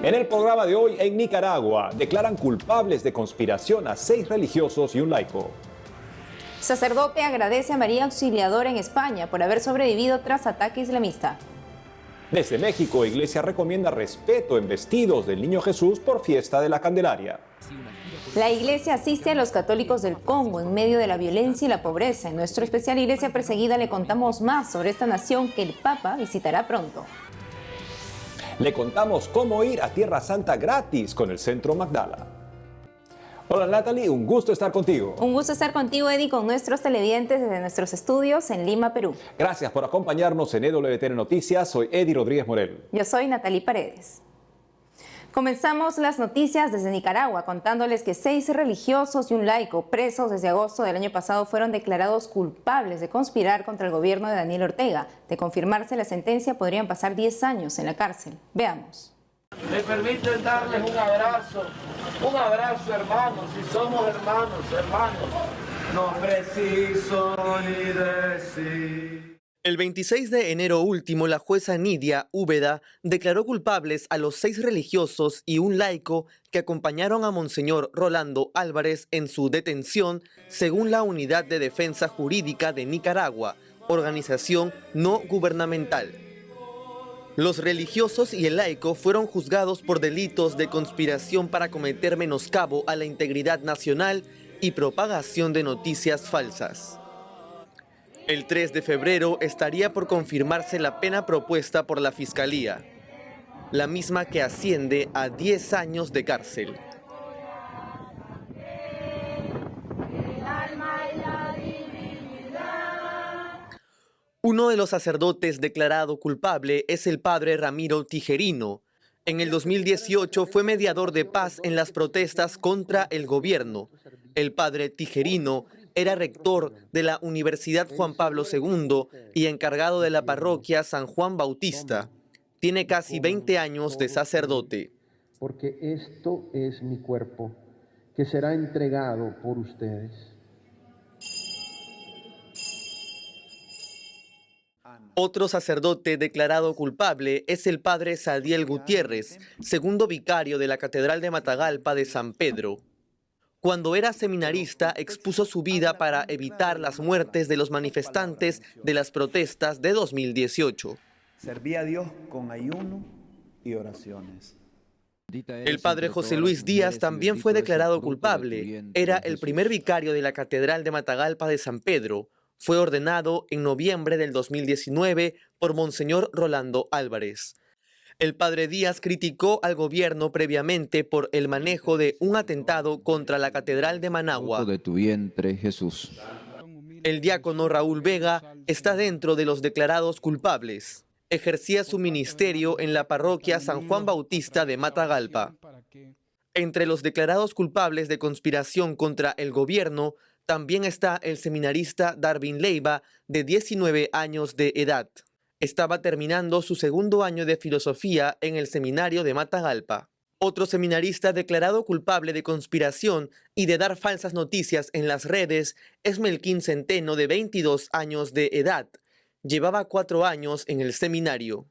En el programa de hoy, en Nicaragua, declaran culpables de conspiración a 6 religiosos y un laico. Sacerdote agradece a María Auxiliadora en España por haber sobrevivido tras ataque islamista. Desde México, Iglesia recomienda respeto en vestidos del Niño Jesús por fiesta de la Candelaria. La Iglesia asiste a los católicos del Congo en medio de la violencia y la pobreza. En nuestro especial Iglesia Perseguida le contamos más sobre esta nación que el Papa visitará pronto. Le contamos cómo ir a Tierra Santa gratis con el Centro Magdala. Hola Natalie, un gusto estar contigo. Un gusto estar contigo, Eddie, con nuestros televidentes desde nuestros estudios en Lima, Perú. Gracias por acompañarnos en EWTN Noticias. Soy Eddie Rodríguez Morel. Yo soy Natalie Paredes. Comenzamos las noticias desde Nicaragua contándoles que 6 religiosos y un laico presos desde agosto del año pasado fueron declarados culpables de conspirar contra el gobierno de Daniel Ortega. De confirmarse la sentencia, podrían pasar 10 años en la cárcel. Veamos. Me permiten darles un abrazo hermanos, si somos hermanos, no preciso ni decir. El 26 de enero último, la jueza Nidia Úbeda declaró culpables a los 6 religiosos y un laico que acompañaron a Monseñor Rolando Álvarez en su detención, según la Unidad de Defensa Jurídica de Nicaragua, organización no gubernamental. Los religiosos y el laico fueron juzgados por delitos de conspiración para cometer menoscabo a la integridad nacional y propagación de noticias falsas. El 3 de febrero estaría por confirmarse la pena propuesta por la Fiscalía, la misma que asciende a 10 años de cárcel. Uno de los sacerdotes declarado culpable es el padre Ramiro Tijerino. En el 2018 fue mediador de paz en las protestas contra el gobierno. El padre Tijerino era rector de la Universidad Juan Pablo II y encargado de la parroquia San Juan Bautista. Tiene casi 20 años de sacerdote. Porque esto es mi cuerpo, que será entregado por ustedes. Otro sacerdote declarado culpable es el padre Sadiel Gutiérrez, segundo vicario de la Catedral de Matagalpa de San Pedro. Cuando era seminarista, expuso su vida para evitar las muertes de los manifestantes de las protestas de 2018. Servía a Dios con ayuno y oraciones. El padre José Luis Díaz también fue declarado culpable. Era el primer vicario de la Catedral de Matagalpa de San Pedro. Fue ordenado en noviembre del 2019 por Monseñor Rolando Álvarez. El padre Díaz criticó al gobierno previamente por el manejo de un atentado contra la Catedral de Managua. De tu vientre, Jesús. El diácono Raúl Vega está dentro de los declarados culpables. Ejercía su ministerio en la parroquia San Juan Bautista de Matagalpa. Entre los declarados culpables de conspiración contra el gobierno también está el seminarista Darwin Leiva, de 19 años de edad. Estaba terminando su segundo año de filosofía en el seminario de Matagalpa. Otro seminarista declarado culpable de conspiración y de dar falsas noticias en las redes es Melquín Centeno, de 22 años de edad. Llevaba 4 años en el seminario.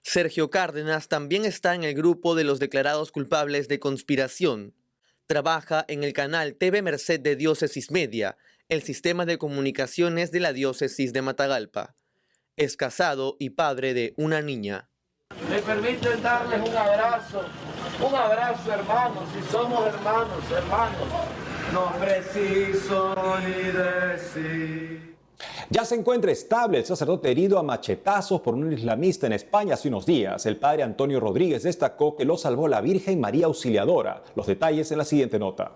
Sergio Cárdenas también está en el grupo de los declarados culpables de conspiración. Trabaja en el canal TV Merced de Diócesis Media, el sistema de comunicaciones de la diócesis de Matagalpa. Es casado y padre de una niña. Me permiten darles un abrazo hermanos, si somos hermanos, no preciso ni decir. Ya se encuentra estable el sacerdote herido a machetazos por un islamista en España hace unos días. El padre Antonio Rodríguez destacó que lo salvó la Virgen María Auxiliadora. Los detalles en la siguiente nota.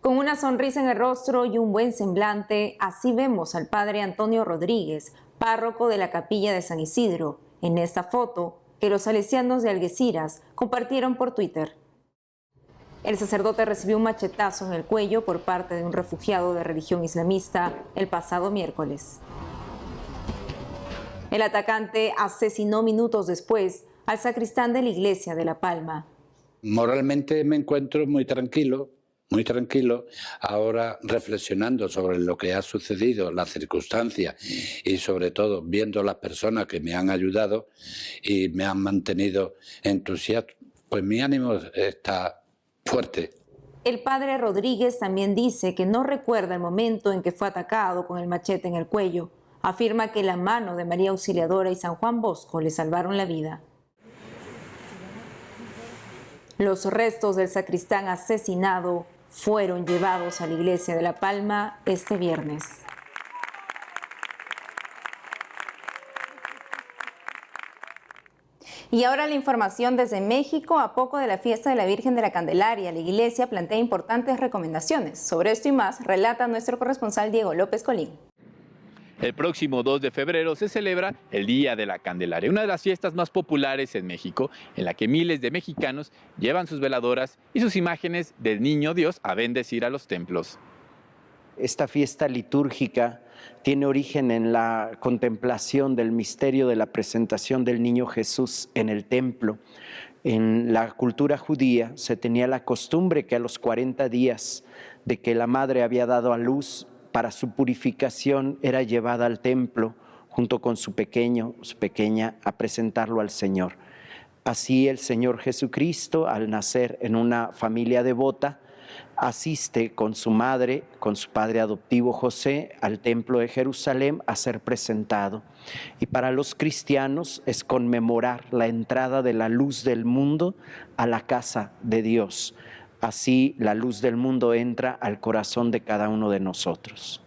Con una sonrisa en el rostro y un buen semblante, así vemos al padre Antonio Rodríguez, párroco de la capilla de San Isidro, en esta foto que los salesianos de Algeciras compartieron por Twitter. El sacerdote recibió un machetazo en el cuello por parte de un refugiado de religión islamista el pasado miércoles. El atacante asesinó minutos después al sacristán de la iglesia de La Palma. Moralmente me encuentro muy tranquilo, ahora reflexionando sobre lo que ha sucedido, las circunstancias y sobre todo viendo las personas que me han ayudado y me han mantenido entusiasmado pues mi ánimo está fuerte. El padre Rodríguez también dice que no recuerda el momento en que fue atacado con el machete en el cuello. Afirma que la mano de María Auxiliadora y San Juan Bosco le salvaron la vida. Los restos del sacristán asesinado fueron llevados a la iglesia de La Palma este viernes. Y ahora la información desde México. A poco de la fiesta de la Virgen de la Candelaria, la iglesia plantea importantes recomendaciones. Sobre esto y más, relata nuestro corresponsal Diego López Colín. El próximo 2 de febrero se celebra el Día de la Candelaria, una de las fiestas más populares en México, en la que miles de mexicanos llevan sus veladoras y sus imágenes del Niño Dios a bendecir a los templos. Esta fiesta litúrgica tiene origen en la contemplación del misterio de la presentación del niño Jesús en el templo. En la cultura judía se tenía la costumbre que a los 40 días de que la madre había dado a luz, para su purificación era llevada al templo junto con su pequeño, su pequeña, a presentarlo al Señor. Así el Señor Jesucristo, al nacer en una familia devota, asiste con su madre, con su padre adoptivo José, al templo de Jerusalén a ser presentado. Y para los cristianos es conmemorar la entrada de la luz del mundo a la casa de Dios. Así la luz del mundo entra al corazón de cada uno de nosotros.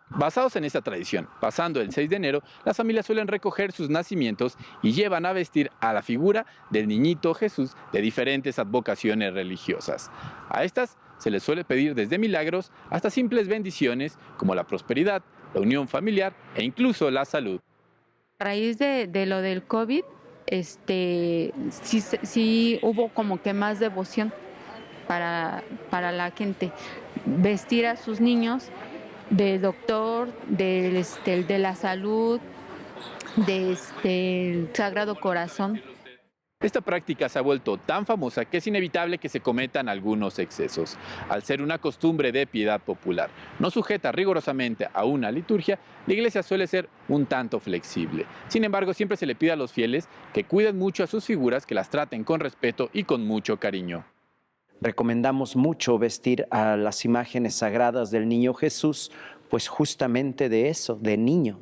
Basados en esta tradición, pasando el 6 de enero, las familias suelen recoger sus nacimientos y llevan a vestir a la figura del niñito Jesús de diferentes advocaciones religiosas. A estas se les suele pedir desde milagros hasta simples bendiciones como la prosperidad, la unión familiar e incluso la salud. A raíz de lo del COVID, sí hubo como que más devoción para la gente, vestir a sus niños de doctor, de la salud, del Sagrado Corazón. Esta práctica se ha vuelto tan famosa que es inevitable que se cometan algunos excesos. Al ser una costumbre de piedad popular, no sujeta rigurosamente a una liturgia, la iglesia suele ser un tanto flexible. Sin embargo, siempre se le pide a los fieles que cuiden mucho a sus figuras, que las traten con respeto y con mucho cariño. Recomendamos mucho vestir a las imágenes sagradas del niño Jesús, pues justamente de eso, de niño,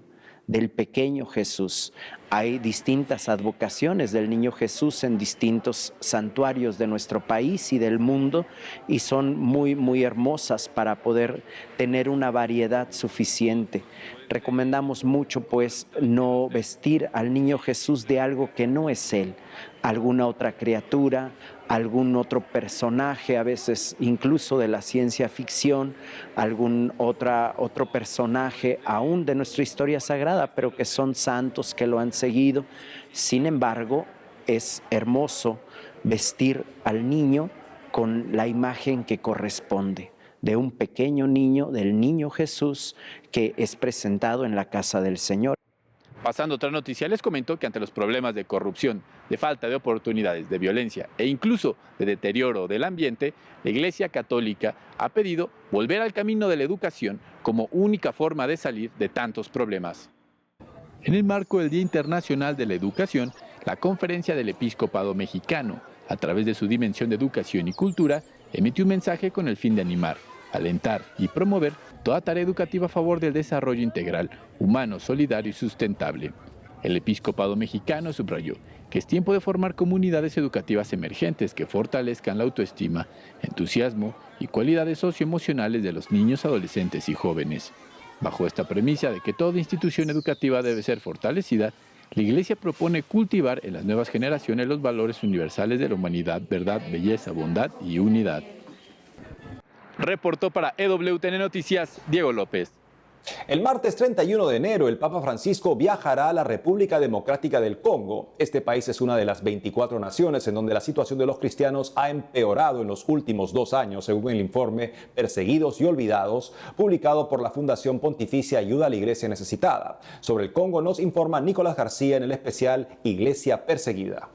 del pequeño Jesús. Hay distintas advocaciones del niño Jesús en distintos santuarios de nuestro país y del mundo, y son muy, muy hermosas para poder tener una variedad suficiente. Recomendamos mucho, pues, no vestir al niño Jesús de algo que no es él, alguna otra criatura, algún otro personaje, a veces incluso de la ciencia ficción, algún otro personaje aún de nuestra historia sagrada, pero que son santos que lo han seguido. Sin embargo, es hermoso vestir al niño con la imagen que corresponde, de un pequeño niño, del niño Jesús, que es presentado en la casa del Señor. Pasando a otra noticia, les comento que ante los problemas de corrupción, de falta de oportunidades, de violencia e incluso de deterioro del ambiente, la Iglesia Católica ha pedido volver al camino de la educación como única forma de salir de tantos problemas. En el marco del Día Internacional de la Educación, la Conferencia del Episcopado Mexicano, a través de su dimensión de educación y cultura, emitió un mensaje con el fin de animar, alentar y promover toda tarea educativa a favor del desarrollo integral, humano, solidario y sustentable. El Episcopado Mexicano subrayó que es tiempo de formar comunidades educativas emergentes que fortalezcan la autoestima, entusiasmo y cualidades socioemocionales de los niños, adolescentes y jóvenes. Bajo esta premisa de que toda institución educativa debe ser fortalecida, la Iglesia propone cultivar en las nuevas generaciones los valores universales de la humanidad, verdad, belleza, bondad y unidad. Reportó para EWTN Noticias, Diego López. El martes 31 de enero, el Papa Francisco viajará a la República Democrática del Congo. Este país es una de las 24 naciones en donde la situación de los cristianos ha empeorado en los últimos 2 años, según el informe Perseguidos y Olvidados, publicado por la Fundación Pontificia Ayuda a la Iglesia Necesitada. Sobre el Congo nos informa Nicolás García en el especial Iglesia Perseguida.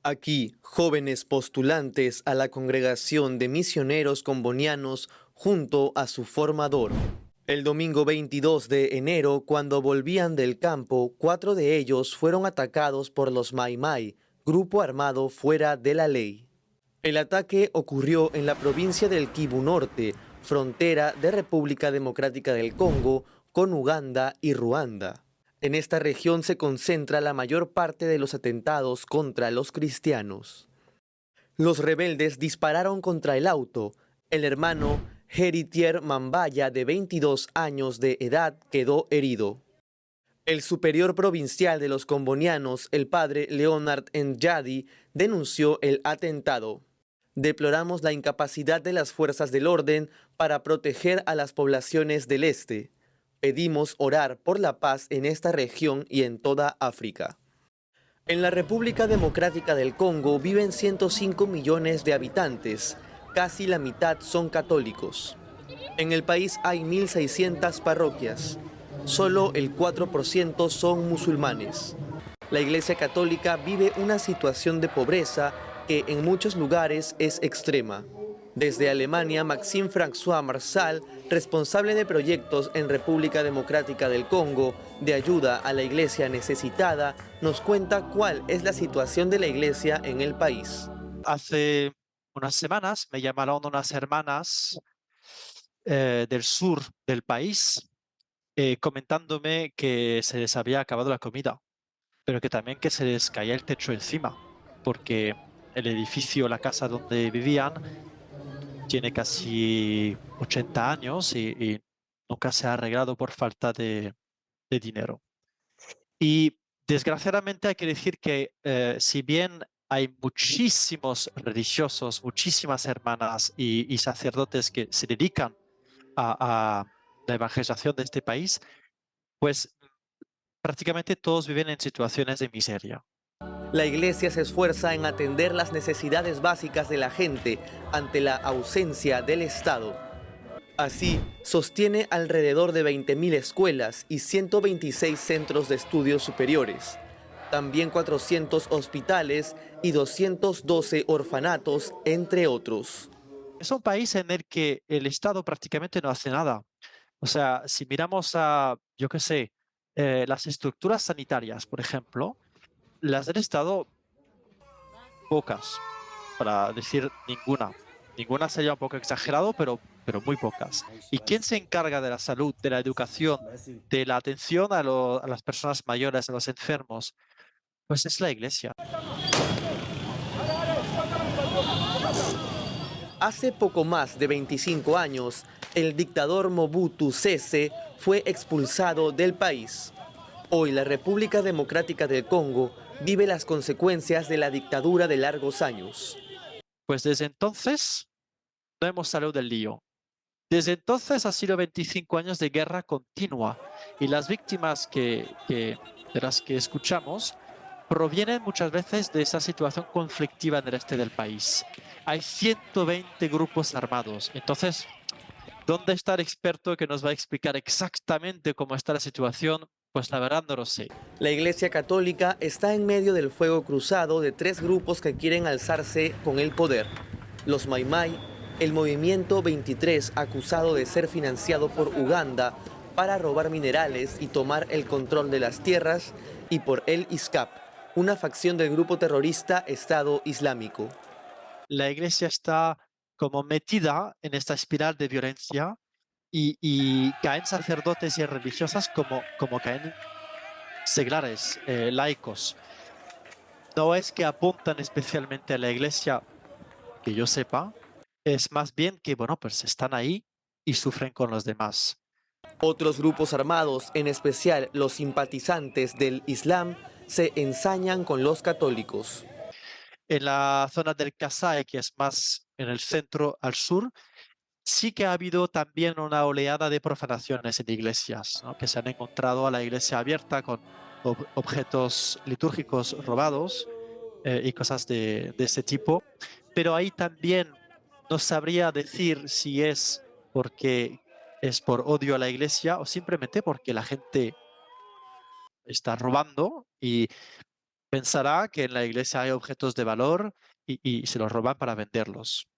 Aquí, Jóvenes postulantes a la congregación de misioneros combonianos junto a su formador. El domingo 22 de enero, cuando volvían del campo, 4 de ellos fueron atacados por los Mai Mai, grupo armado fuera de la ley. El ataque ocurrió en la provincia del Kivu Norte, frontera de República Democrática del Congo con Uganda y Ruanda. En esta región se concentra la mayor parte de los atentados contra los cristianos. Los rebeldes dispararon contra el auto. El hermano Héritier Mambaya, de 22 años de edad, quedó herido. El superior provincial de los combonianos, el padre Leonard Njadi, denunció el atentado. Deploramos la incapacidad de las fuerzas del orden para proteger a las poblaciones del este. Pedimos orar por la paz en esta región y en toda África. En la República Democrática del Congo viven 105 millones de habitantes. Casi la mitad son católicos. En el país hay 1.600 parroquias. Solo el 4% son musulmanes. La Iglesia Católica vive una situación de pobreza que en muchos lugares es extrema. Desde Alemania, Maxime François Marsal, responsable de proyectos en República Democrática del Congo de ayuda a la iglesia necesitada, nos cuenta cuál es la situación de la iglesia en el país. Hace unas semanas me llamaron unas hermanas del sur del país comentándome que se les había acabado la comida, pero que también que se les caía el techo encima, porque el edificio, la casa donde vivían, tiene casi 80 años y nunca se ha arreglado por falta de dinero. Y desgraciadamente hay que decir que si bien hay muchísimos religiosos, muchísimas hermanas y sacerdotes que se dedican a la evangelización de este país, pues prácticamente todos viven en situaciones de miseria. La iglesia se esfuerza en atender las necesidades básicas de la gente ante la ausencia del Estado. Así, sostiene alrededor de 20.000 escuelas y 126 centros de estudios superiores. También 400 hospitales y 212 orfanatos, entre otros. Es un país en el que el Estado prácticamente no hace nada. O sea, si miramos a, yo qué sé, las estructuras sanitarias, por ejemplo, las del Estado, pocas, para decir ninguna. Ninguna sería un poco exagerado, pero muy pocas. ¿Y quién se encarga de la salud, de la educación, de la atención a las personas mayores, a los enfermos? Pues es la iglesia. Hace poco más de 25 años, el dictador Mobutu Sese fue expulsado del país. Hoy la República Democrática del Congo vive las consecuencias de la dictadura de largos años. Pues desde entonces no hemos salido del lío. Desde entonces ha sido 25 años de guerra continua y las víctimas de las que escuchamos provienen muchas veces de esa situación conflictiva en el este del país. Hay 120 grupos armados. Entonces, ¿dónde está el experto que nos va a explicar exactamente cómo está la situación? Pues la verdad no lo sé. La Iglesia Católica está en medio del fuego cruzado de 3 grupos que quieren alzarse con el poder. Los Mai Mai, el Movimiento 23, acusado de ser financiado por Uganda para robar minerales y tomar el control de las tierras, y por el ISCAP, una facción del grupo terrorista Estado Islámico. La Iglesia está como metida en esta espiral de violencia y caen sacerdotes y religiosas como caen seglares, laicos. No es que apuntan especialmente a la Iglesia, que yo sepa, es más bien que, bueno, pues están ahí y sufren con los demás. Otros grupos armados, en especial los simpatizantes del Islam, se ensañan con los católicos. En la zona del Kasai, que es más en el centro al sur, sí que ha habido también una oleada de profanaciones en iglesias, ¿no? Que se han encontrado a la iglesia abierta con objetos litúrgicos robados y cosas de ese tipo. Pero ahí también no sabría decir si es porque es por odio a la iglesia o simplemente porque la gente está robando y pensará que en la iglesia hay objetos de valor y se los roban para venderlos.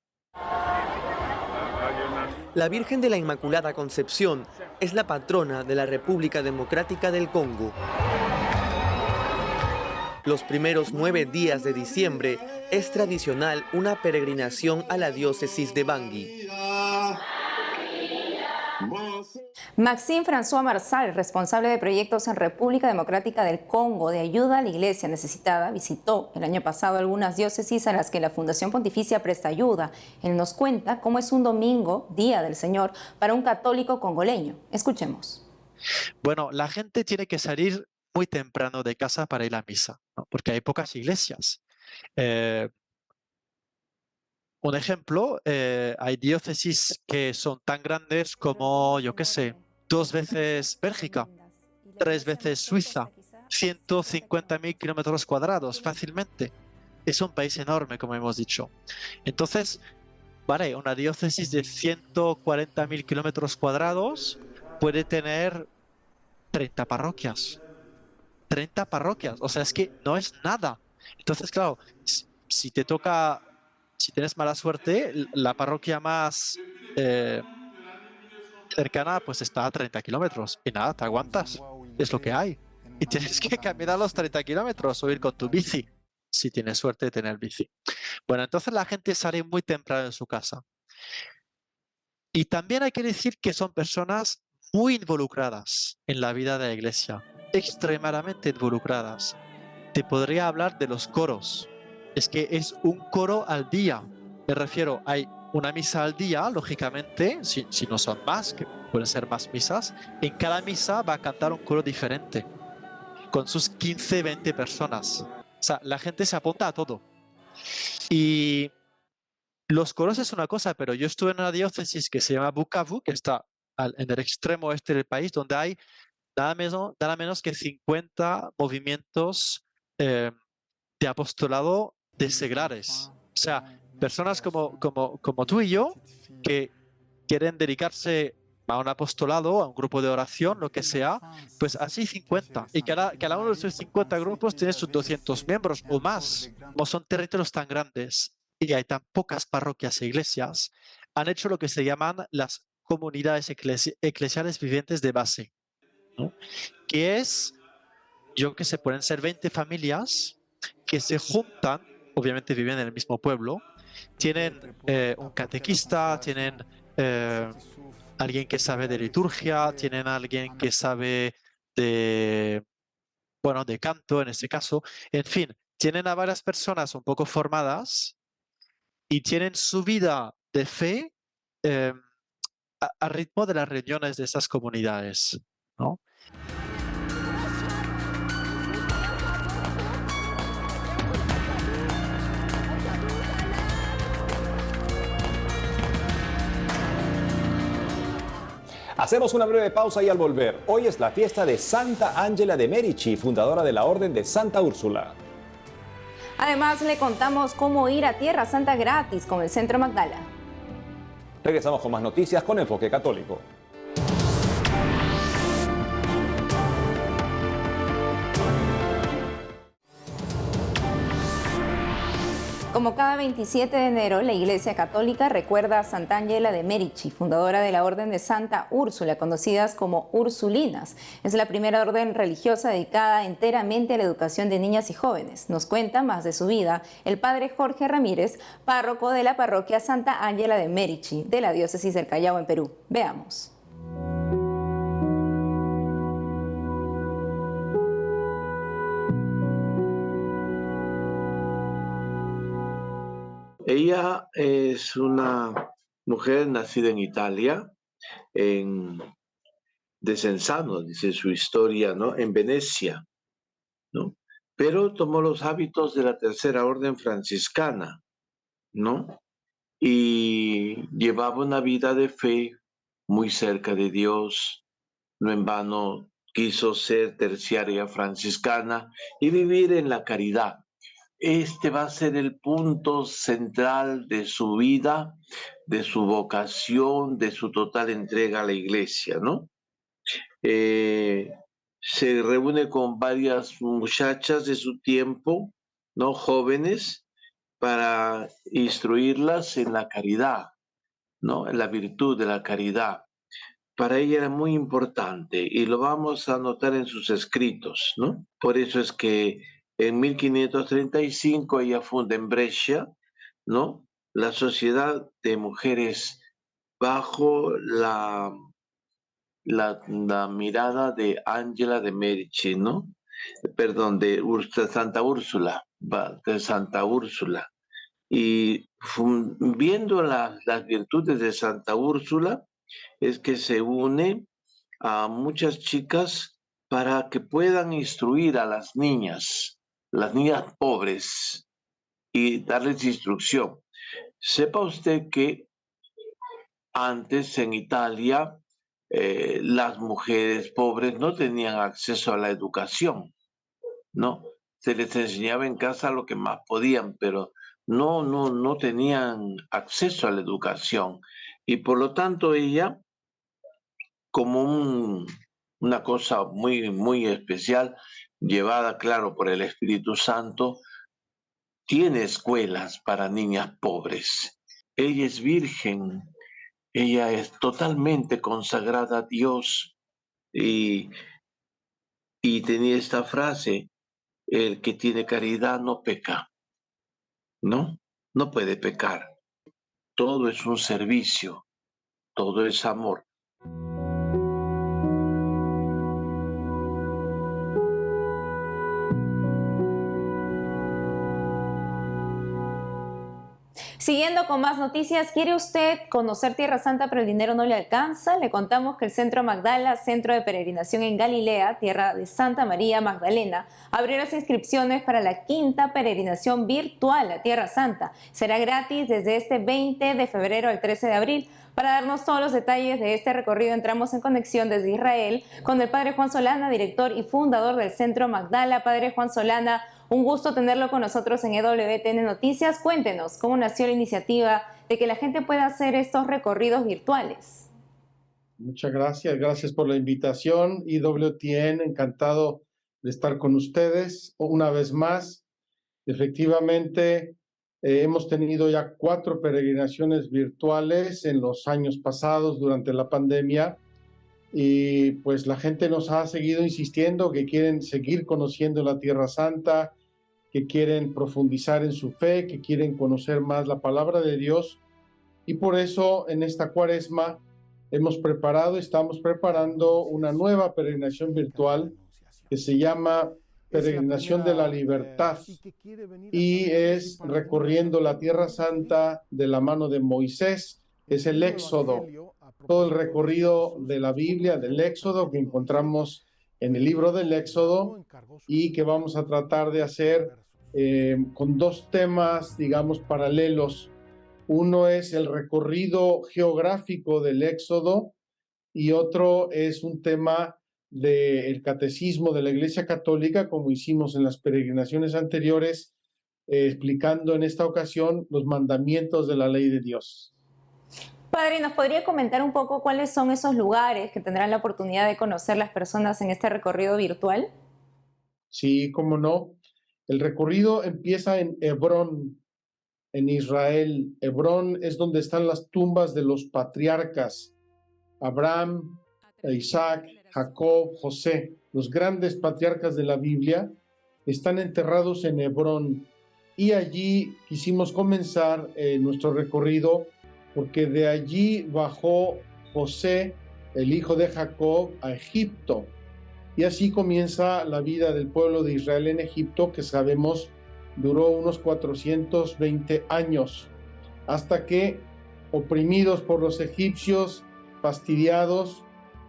La Virgen de la Inmaculada Concepción es la patrona de la República Democrática del Congo. Los primeros 9 días de diciembre es tradicional una peregrinación a la diócesis de Bangui. Maxime François Marsal, responsable de proyectos en República Democrática del Congo de ayuda a la iglesia necesitada, visitó el año pasado algunas diócesis a las que la Fundación Pontificia presta ayuda. Él nos cuenta cómo es un domingo, Día del Señor, para un católico congoleño. Escuchemos. Bueno, la gente tiene que salir muy temprano de casa para ir a misa, ¿no? Porque hay pocas iglesias. Un ejemplo, hay diócesis que son tan grandes como, yo qué sé, 2 veces Bélgica, 3 veces Suiza, 150.000 kilómetros cuadrados fácilmente. Es un país enorme, como hemos dicho. Entonces, vale, una diócesis de 140.000 kilómetros cuadrados puede tener 30 parroquias. 30 parroquias, o sea, es que no es nada. Entonces, claro, si te toca... Si tienes mala suerte, la parroquia más cercana pues está a 30 kilómetros. Y nada, te aguantas. Es lo que hay. Y tienes que caminar los 30 kilómetros o ir con tu bici, si tienes suerte de tener bici. Bueno, entonces la gente sale muy temprano de su casa. Y también hay que decir que son personas muy involucradas en la vida de la iglesia. Extremadamente involucradas. Te podría hablar de los coros. Es que es un coro al día. Me refiero, hay una misa al día, lógicamente, si no son más, que pueden ser más misas. En cada misa va a cantar un coro diferente, con sus 15, 20 personas. O sea, la gente se apunta a todo. Y los coros es una cosa, pero yo estuve en una diócesis que se llama Bukavu, que está en el extremo oeste del país, donde hay nada menos que 50 movimientos de apostolado de seglares. O sea, personas como tú y yo que quieren dedicarse a un apostolado, a un grupo de oración, lo que sea, pues así 50. Y cada uno de esos 50 grupos tiene sus 200 miembros o más. Como son territorios tan grandes y hay tan pocas parroquias e iglesias, han hecho lo que se llaman las comunidades eclesiales vivientes de base, ¿no? Que es, yo que sé, pueden ser 20 familias que se juntan, obviamente viven en el mismo pueblo, tienen un catequista, tienen alguien que sabe de liturgia, tienen alguien que sabe de canto en este caso, en fin, tienen a varias personas un poco formadas y tienen su vida de fe a ritmo de las reuniones de esas comunidades, ¿no? Hacemos una breve pausa y al volver, hoy es la fiesta de Santa Ángela de Merici, fundadora de la Orden de Santa Úrsula. Además, le contamos cómo ir a Tierra Santa gratis con el Centro Magdala. Regresamos con más noticias con Enfoque Católico. Como cada 27 de enero, la Iglesia Católica recuerda a Santa Ángela de Merici, fundadora de la Orden de Santa Úrsula, conocidas como Ursulinas. Es la primera orden religiosa dedicada enteramente a la educación de niñas y jóvenes. Nos cuenta más de su vida el padre Jorge Ramírez, párroco de la parroquia Santa Ángela de Merici, de la diócesis del Callao en Perú. Veamos. Ella es una mujer nacida en Italia, en Desenzano, dice su historia, ¿no? En Venecia, ¿no? Pero tomó los hábitos de la Tercera Orden Franciscana, ¿no? Y llevaba una vida de fe muy cerca de Dios. No en vano quiso ser terciaria franciscana y vivir en la caridad. Este va a ser el punto central de su vida, de su vocación, de su total entrega a la iglesia, ¿no? Se reúne con varias muchachas de su tiempo, ¿no? Jóvenes, para instruirlas en la caridad, ¿no? En la virtud de la caridad. Para ella era muy importante y lo vamos a notar en sus escritos, ¿no? Por eso es que en 1535 ella funda en Brescia, ¿no? La Sociedad de Mujeres bajo la mirada de Ángela de Medici, ¿no? Perdón, de Santa Úrsula, de Santa Úrsula. Y viendo las virtudes de Santa Úrsula, es que se une a muchas chicas para que puedan instruir a las niñas pobres, y darles instrucción. Sepa usted que antes en Italia las mujeres pobres no tenían acceso a la educación, ¿no? Se les enseñaba en casa lo que más podían, pero no tenían acceso a la educación. Y por lo tanto ella, como una cosa muy especial, llevada, claro, por el Espíritu Santo, tiene escuelas para niñas pobres. Ella es virgen, ella es totalmente consagrada a Dios y tenía esta frase: el que tiene caridad no peca, ¿no? No puede pecar. Todo es un servicio, todo es amor. Siguiendo con más noticias, ¿quiere usted conocer Tierra Santa pero el dinero no le alcanza? Le contamos que el Centro Magdala, Centro de Peregrinación en Galilea, tierra de Santa María Magdalena, abrió las inscripciones para la 5ª peregrinación virtual a Tierra Santa. Será gratis desde este 20 de febrero al 13 de abril. Para darnos todos los detalles de este recorrido, entramos en conexión desde Israel con el Padre Juan Solana, director y fundador del Centro Magdala. Padre Juan Solana, un gusto tenerlo con nosotros en EWTN Noticias. Cuéntenos cómo nació la iniciativa de que la gente pueda hacer estos recorridos virtuales. Muchas gracias por la invitación. EWTN, encantado de estar con ustedes una vez más. Efectivamente, hemos tenido ya 4 peregrinaciones virtuales en los años pasados durante la pandemia y pues la gente nos ha seguido insistiendo que quieren seguir conociendo la Tierra Santa, que quieren profundizar en su fe, que quieren conocer más la palabra de Dios, y por eso en esta Cuaresma estamos preparando una nueva peregrinación virtual que se llama Peregrinación de la Libertad, y es recorriendo la Tierra Santa de la mano de Moisés. Es el Éxodo, todo el recorrido de la Biblia, del Éxodo, que encontramos en el libro del Éxodo, y que vamos a tratar de hacer con 2 temas, digamos, paralelos. Uno es el recorrido geográfico del Éxodo y otro es un tema del catecismo de la Iglesia Católica, como hicimos en las peregrinaciones anteriores, explicando en esta ocasión los mandamientos de la ley de Dios. Padre, ¿nos podría comentar un poco cuáles son esos lugares que tendrán la oportunidad de conocer las personas en este recorrido virtual? Sí, cómo no. El recorrido empieza en Hebrón, en Israel. Hebrón es donde están las tumbas de los patriarcas: Abraham, Isaac, Jacob, José. Los grandes patriarcas de la Biblia están enterrados en Hebrón, y allí quisimos comenzar nuestro recorrido porque de allí bajó José, el hijo de Jacob, a Egipto, y así comienza la vida del pueblo de Israel en Egipto, que sabemos duró unos 420 años, hasta que, oprimidos por los egipcios, fastidiados,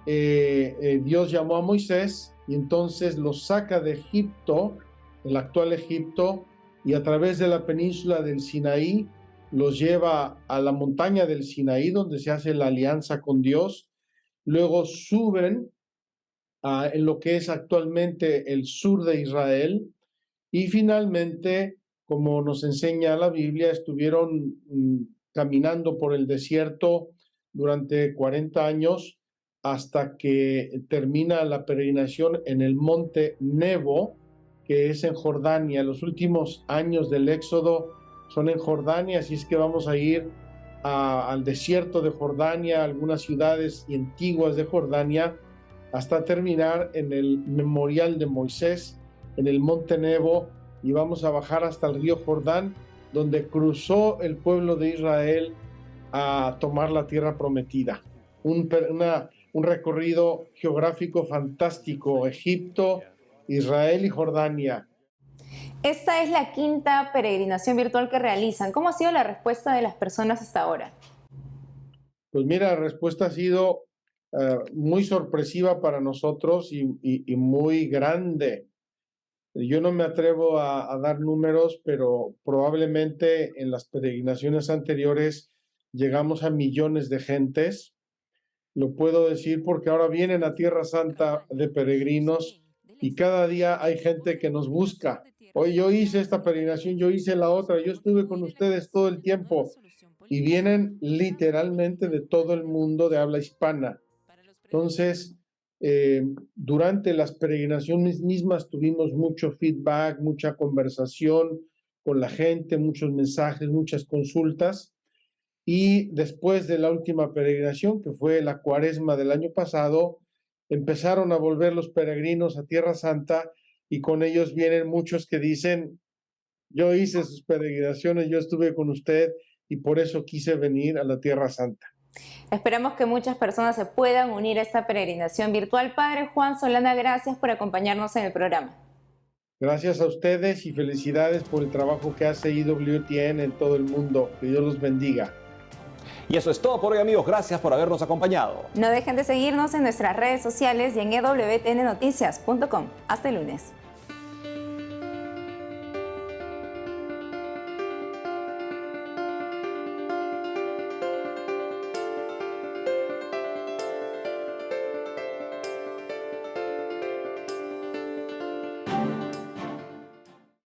Dios llamó a Moisés y entonces los saca de Egipto, el actual Egipto, y a través de la península del Sinaí los lleva a la montaña del Sinaí, donde se hace la alianza con Dios. Luego suben en lo que es actualmente el sur de Israel, y finalmente, como nos enseña la Biblia, estuvieron caminando por el desierto durante 40 años hasta que termina la peregrinación en el monte Nebo, que es en Jordania. Los últimos años del Éxodo son en Jordania, así es que vamos a ir al desierto de Jordania, algunas ciudades antiguas de Jordania, hasta terminar en el memorial de Moisés, en el Monte Nebo, y vamos a bajar hasta el río Jordán, donde cruzó el pueblo de Israel a tomar la tierra prometida. Un recorrido geográfico fantástico: Egipto, Israel y Jordania. Esta es la quinta peregrinación virtual que realizan. ¿Cómo ha sido la respuesta de las personas hasta ahora? Pues mira, la respuesta ha sido muy sorpresiva para nosotros y muy grande. Yo no me atrevo a dar números, pero probablemente en las peregrinaciones anteriores llegamos a millones de gentes. Lo puedo decir porque ahora vienen a Tierra Santa de peregrinos y cada día hay gente que nos busca. Hoy yo hice esta peregrinación, yo hice la otra, yo estuve con ustedes todo el tiempo. Y vienen literalmente de todo el mundo de habla hispana. Entonces, durante las peregrinaciones mismas tuvimos mucho feedback, mucha conversación con la gente, muchos mensajes, muchas consultas. Y después de la última peregrinación, que fue la Cuaresma del año pasado, empezaron a volver los peregrinos a Tierra Santa, y con ellos vienen muchos que dicen: yo hice sus peregrinaciones, yo estuve con usted y por eso quise venir a la Tierra Santa. Esperamos que muchas personas se puedan unir a esta peregrinación virtual. Padre Juan Solana, gracias por acompañarnos en el programa. Gracias a ustedes y felicidades por el trabajo que hace EWTN en todo el mundo. Que Dios los bendiga. Y eso es todo por hoy, amigos. Gracias por habernos acompañado. No dejen de seguirnos en nuestras redes sociales y en ewtnnoticias.com. Hasta el lunes.